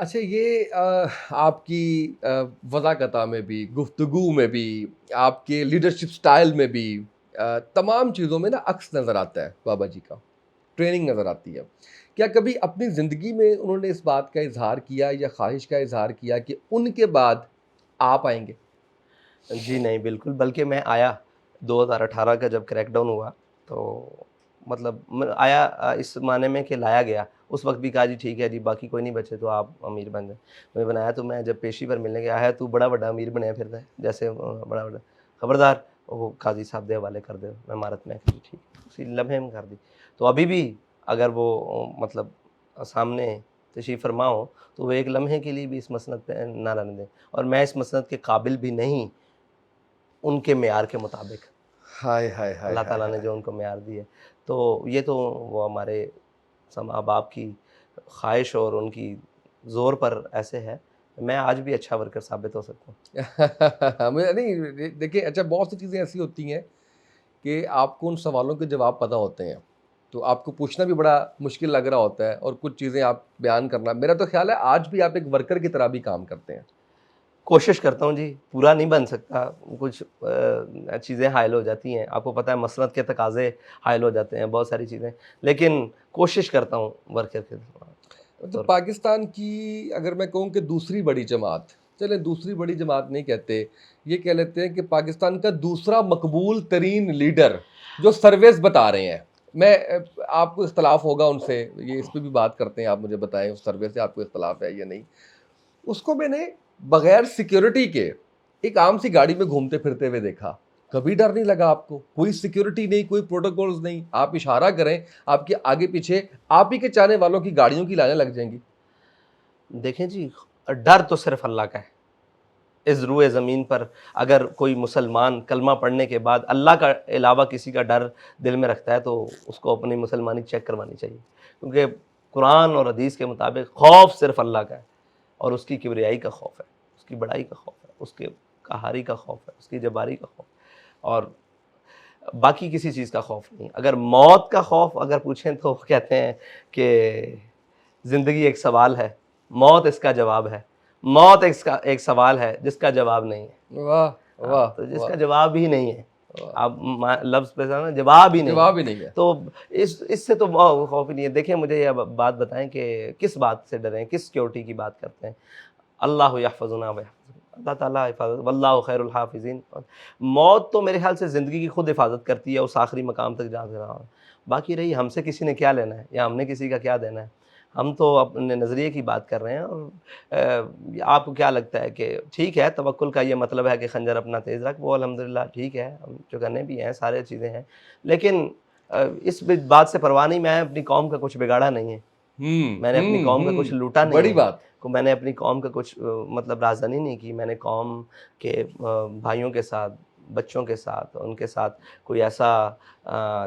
اچھا یہ آپ کی وضاقتہ میں بھی، گفتگو میں بھی، آپ کے لیڈرشپ سٹائل میں بھی، تمام چیزوں میں نا عکس نظر آتا ہے بابا جی کا، ٹریننگ نظر آتی ہے. کیا کبھی اپنی زندگی میں انہوں نے اس بات کا اظہار کیا یا خواہش کا اظہار کیا کہ ان کے بعد آپ آئیں گے؟ جی نہیں بالکل، بلکہ میں آیا 2018 کا جب کریک ڈاؤن ہوا تو مطلب آیا اس معنی میں کہ لایا گیا. اس وقت بھی کہا جی ٹھیک ہے جی باقی کوئی نہیں بچے تو آپ امیر بن جائیں. میں بنایا تو میں جب پیشی پر ملنے گیا ہے تو بڑا بڑا امیر بنیا پھرتا ہے جیسے بڑا بڑا خبردار وہ قاضی صاحب دے حوالے کر دے. میں عمارت میں کہ ٹھیک اسی لمحے میں کر دی. تو ابھی بھی اگر وہ مطلب سامنے تشریف فرما ہو تو وہ ایک لمحے کے لیے بھی اس مسند پہ نہ رہنے دیں. اور میں اس مسند کے قابل بھی نہیں ان کے معیار کے مطابق. ہائے ہائے ہائے اللہ ہائے تعالیٰ نے ہائے. جو ان کو معیار دی ہے تو یہ تو وہ ہمارے ماں باپ کی خواہش اور ان کی زور پر ایسے ہے. میں آج بھی اچھا ورکر ثابت ہو سکتا ہوں. نہیں دیکھیں، اچھا بہت سی چیزیں ایسی ہوتی ہیں کہ آپ کو ان سوالوں کے جواب پتہ ہوتے ہیں تو آپ کو پوچھنا بھی بڑا مشکل لگ رہا ہوتا ہے، اور کچھ چیزیں آپ بیان کرنا، میرا تو خیال ہے آج بھی آپ ایک ورکر کی طرح بھی کام کرتے ہیں. کوشش کرتا ہوں جی، پورا نہیں بن سکتا، کچھ چیزیں حائل ہو جاتی ہیں. آپ کو پتہ ہے مسند کے تقاضے حائل ہو جاتے ہیں بہت ساری چیزیں، لیکن کوشش کرتا ہوں ورکر کے تو پاکستان کی اگر میں کہوں کہ دوسری بڑی جماعت، چلیں دوسری بڑی جماعت نہیں کہتے، یہ کہہ لیتے ہیں کہ پاکستان کا دوسرا مقبول ترین لیڈر جو سرویز بتا رہے ہیں. میں آپ کو اختلاف ہوگا ان سے، یہ اس پہ بھی بات کرتے ہیں، آپ مجھے بتائیں اس سروے سے آپ کو اختلاف ہے یا نہیں. اس کو میں نے بغیر سیکیورٹی کے ایک عام سی گاڑی میں گھومتے پھرتے ہوئے دیکھا. کبھی ڈر نہیں لگا آپ کو؟ کوئی سیکیورٹی نہیں، کوئی پروٹوکولز نہیں، آپ اشارہ کریں آپ کے آگے پیچھے آپ ہی کے چاہنے والوں کی گاڑیوں کی لائنیں لگ جائیں گی. دیکھیں جی، ڈر تو صرف اللہ کا ہے. اس روئے زمین پر اگر کوئی مسلمان کلمہ پڑھنے کے بعد اللہ کا علاوہ کسی کا ڈر دل میں رکھتا ہے تو اس کو اپنی مسلمانی چیک کروانی چاہیے. کیونکہ قرآن اور حدیث کے مطابق خوف صرف اللہ کا ہے، اور اس کی کبریائی کا خوف ہے، اس کی بڑائی کا خوف ہے، اس کے قہاری کا خوف ہے، اس کی جباری کا خوف ہے، اور باقی کسی چیز کا خوف نہیں. اگر موت کا خوف اگر پوچھیں تو کہتے ہیں کہ زندگی ایک سوال ہے، موت اس کا جواب ہے. موت ایک سوال ہے جس کا جواب نہیں ہے. واہ واہ تو جس واہ کا جواب ہی نہیں ہے، واہ. آپ لفظ پہ نا جواب ہی نہیں جواب ہی ہے. نہیں ہے. تو اس سے تو خوف ہی نہیں ہے. دیکھیں مجھے یہ بات بتائیں کہ کس بات سے ڈریں، کس سیکیورٹی کی بات کرتے ہیں؟ اللہ یحفظنا ویحفظنا، اللہ تعالیٰ حفاظت، واللہ خیر الحافظین. موت تو میرے خیال سے زندگی کی خود حفاظت کرتی ہے اس آخری مقام تک جا رہا ہوں. باقی رہی ہم سے کسی نے کیا لینا ہے یا ہم نے کسی کا کیا دینا ہے. ہم تو اپنے نظریے کی بات کر رہے ہیں. اور آپ کو کیا لگتا ہے کہ ٹھیک ہے توکل کا یہ مطلب ہے کہ خنجر اپنا تیز رکھ، وہ الحمدللہ ٹھیک ہے، ہم جو کرنے بھی ہیں سارے چیزیں ہیں، لیکن اس بات سے پرواہ نہیں. میں اپنی قوم کا کچھ بگاڑا نہیں ہے، میں نے اپنی قوم کا کچھ لوٹا نہیں بڑی ہے، بات. میں نے اپنی قوم کا کچھ مطلب رازدانی نہیں کی. میں نے قوم کے بھائیوں کے ساتھ، بچوں کے ساتھ، ان کے ساتھ کوئی ایسا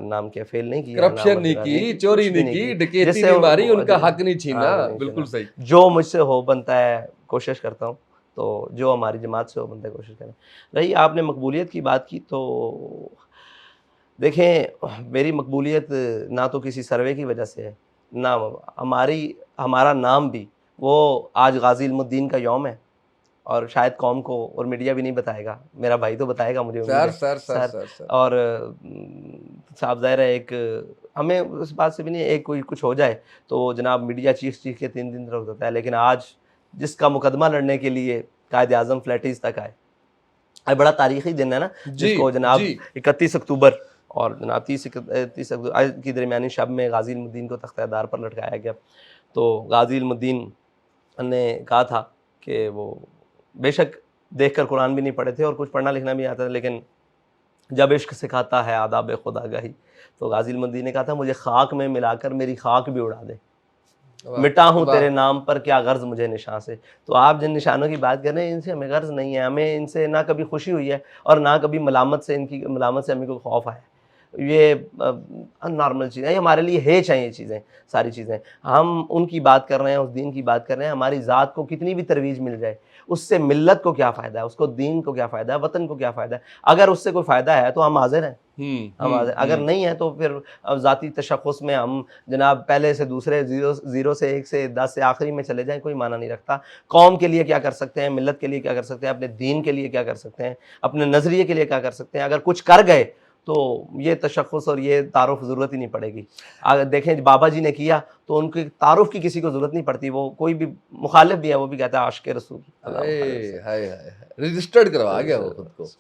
نام کے فیل نہیں کیا، کرپشن نہیں کی، چوری نہیں کی، ڈکیتی جس سے نہیں ماری، ان کا حق نہیں چھینا. بالکل صحیح. جو مجھ سے ہو بنتا ہے کوشش کرتا ہوں. تو جو ہماری جماعت سے ہو بنتا ہے کوشش کریں. رہی آپ نے مقبولیت کی بات کی تو دیکھیں میری مقبولیت نہ تو کسی سروے کی وجہ سے ہے، نہ ہمارا نام بھی وہ آج غازی علم الدین کا یوم ہے، اور شاید قوم کو اور میڈیا بھی نہیں بتائے گا، میرا بھائی تو بتائے گا مجھے امید ہے سر. اور صاحب ظاہر ہے ایک ہمیں اس بات سے بھی نہیں، ایک کوئی کچھ ہو جائے تو جناب میڈیا چیخ کے 3 دن رک جاتا ہے. لیکن آج جس کا مقدمہ لڑنے کے لیے قائد اعظم فلیٹیز تک آئے، بڑا تاریخی دن ہے نا، جس کو جناب 31 اکتوبر اور جناب 30 اکتوبر کی درمیانی شب میں غازی علم الدین کو تختہ دار پر لٹکایا گیا. تو غازی علم الدین نے کہا تھا کہ وہ بے شک دیکھ کر قرآن بھی نہیں پڑھے تھے اور کچھ پڑھنا لکھنا بھی آتا تھا، لیکن جب عشق سکھاتا ہے آداب خدا گاہی، تو غازی علم الدین نے کہا تھا مجھے خاک میں ملا کر میری خاک بھی اڑا دے، مٹا ہوں تیرے نام پر کیا غرض مجھے نشان سے. تو آپ جن نشانوں کی بات کر رہے ہیں ان سے ہمیں غرض نہیں ہے، ہمیں ان سے نہ کبھی خوشی ہوئی ہے اور نہ کبھی ملامت سے ان کی ملامت سے ہمیں کوئی خوف آیا ہے. یہ نارمل چیزیں، یہ ہمارے لیے ہیچ ہیں، یہ چیزیں ساری چیزیں. ہم ان کی بات کر رہے ہیں، اس دین کی بات کر رہے ہیں. ہماری ذات کو کتنی بھی ترویج مل جائے، اس سے ملت کو کیا فائدہ ہے، اس کو دین کو کیا فائدہ ہے، وطن کو کیا فائدہ ہے. اگر اس سے کوئی فائدہ ہے تو ہم حاضر ہیں، ہم حاضر. اگر نہیں ہے تو پھر ذاتی تشخص میں ہم جناب پہلے سے دوسرے، زیرو سے 1 سے 10 سے آخری میں چلے جائیں، کوئی معنی نہیں رکھتا. قوم کے لیے کیا کر سکتے ہیں، ملت کے لیے کیا کر سکتے ہیں، اپنے دین کے لیے کیا کر سکتے ہیں، اپنے نظریے کے لیے کیا کر سکتے ہیں. اگر کچھ کر گئے تو یہ تشخص اور یہ تعارف ضرورت ہی نہیں پڑے گی. اگر دیکھیں بابا جی نے کیا تو ان کی تعارف کی کسی کو ضرورت نہیں پڑتی. وہ کوئی بھی مخالف بھی ہے وہ بھی کہتا ہے عاشق رسول. رجسٹرڈ کروا گیا وہ خود کو.